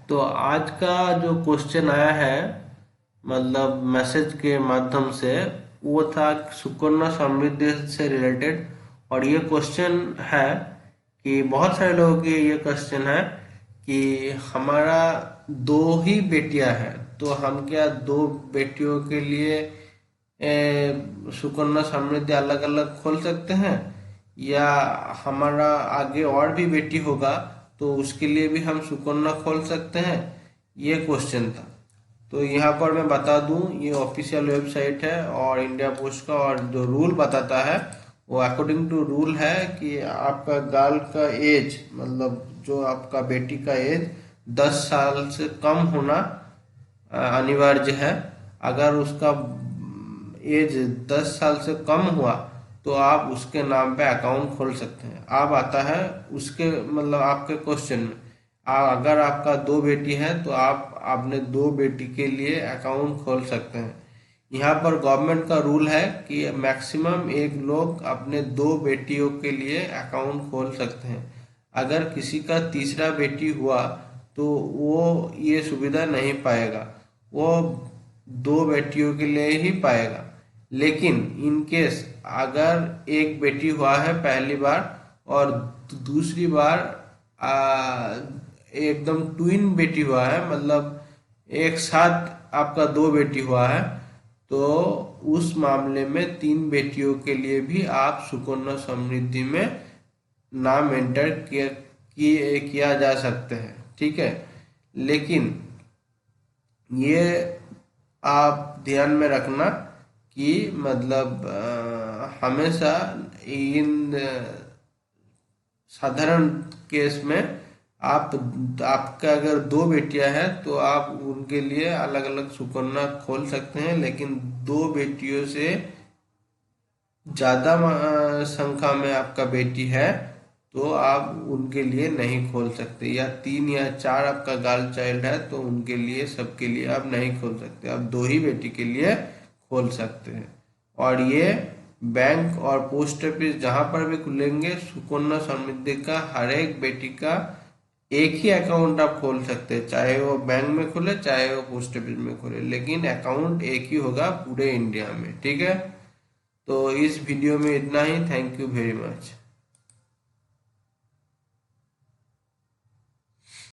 तो आज का जो क्वेश्चन आया है मतलब मैसेज के माध्यम से, वो था सुकन्या समृद्धि से रिलेटेड। और ये क्वेश्चन है कि बहुत सारे लोगों के ये क्वेश्चन है कि हमारा दो ही बेटियां हैं, तो हम क्या दो बेटियों के लिए सुकन्या समृद्धि अलग अलग खोल सकते हैं, या हमारा आगे और भी बेटी होगा तो उसके लिए भी हम सुकन्या खोल सकते हैं, ये क्वेश्चन था। तो यहाँ पर मैं बता दूं, ये ऑफिशियल वेबसाइट है और इंडिया पोस्ट का, और जो रूल बताता है वो अकॉर्डिंग टू रूल है कि आपका गर्ल का एज, मतलब जो आपका बेटी का एज 10 साल से कम होना अनिवार्य है। अगर उसका एज 10 साल से कम हुआ तो आप उसके नाम पे अकाउंट खोल सकते हैं। अब आता है उसके मतलब आपके क्वेश्चन में, अगर आपका दो बेटी है तो आप अपने दो बेटी के लिए अकाउंट खोल सकते हैं। यहाँ पर गवर्नमेंट का रूल है कि मैक्सिमम एक लोग अपने दो बेटियों के लिए अकाउंट खोल सकते हैं। अगर किसी का तीसरा बेटी हुआ तो वो ये सुविधा नहीं पाएगा, वो दो बेटियों के लिए ही पाएगा। लेकिन इन केस अगर एक बेटी हुआ है पहली बार और दूसरी बार एकदम ट्विन बेटी हुआ है, मतलब एक साथ आपका दो बेटी हुआ है, तो उस मामले में तीन बेटियों के लिए भी आप सुकन्या समृद्धि में नाम एंटर किया जा सकते हैं। ठीक है, लेकिन ये आप ध्यान में रखना कि मतलब हमेशा इन साधारण केस में आपका अगर दो बेटियां हैं तो आप उनके लिए अलग अलग सुकन्या खोल सकते हैं, लेकिन दो बेटियों से ज्यादा संख्या में आपका बेटी है तो आप उनके लिए नहीं खोल सकते, या तीन या चार आपका गर्ल चाइल्ड है तो उनके लिए सबके लिए आप नहीं खोल सकते, आप दो ही बेटी के लिए खोल सकते हैं। और ये बैंक और पोस्ट ऑफिस जहां पर भी खुलेंगे, सुकन्या समृद्धि का हर एक बेटी का एक ही अकाउंट आप खोल सकते हैं, चाहे वो बैंक में खुले चाहे वो पोस्ट ऑफिस में खुले, लेकिन अकाउंट एक ही होगा पूरे इंडिया में। ठीक है, तो इस वीडियो में इतना ही। Thank you very much.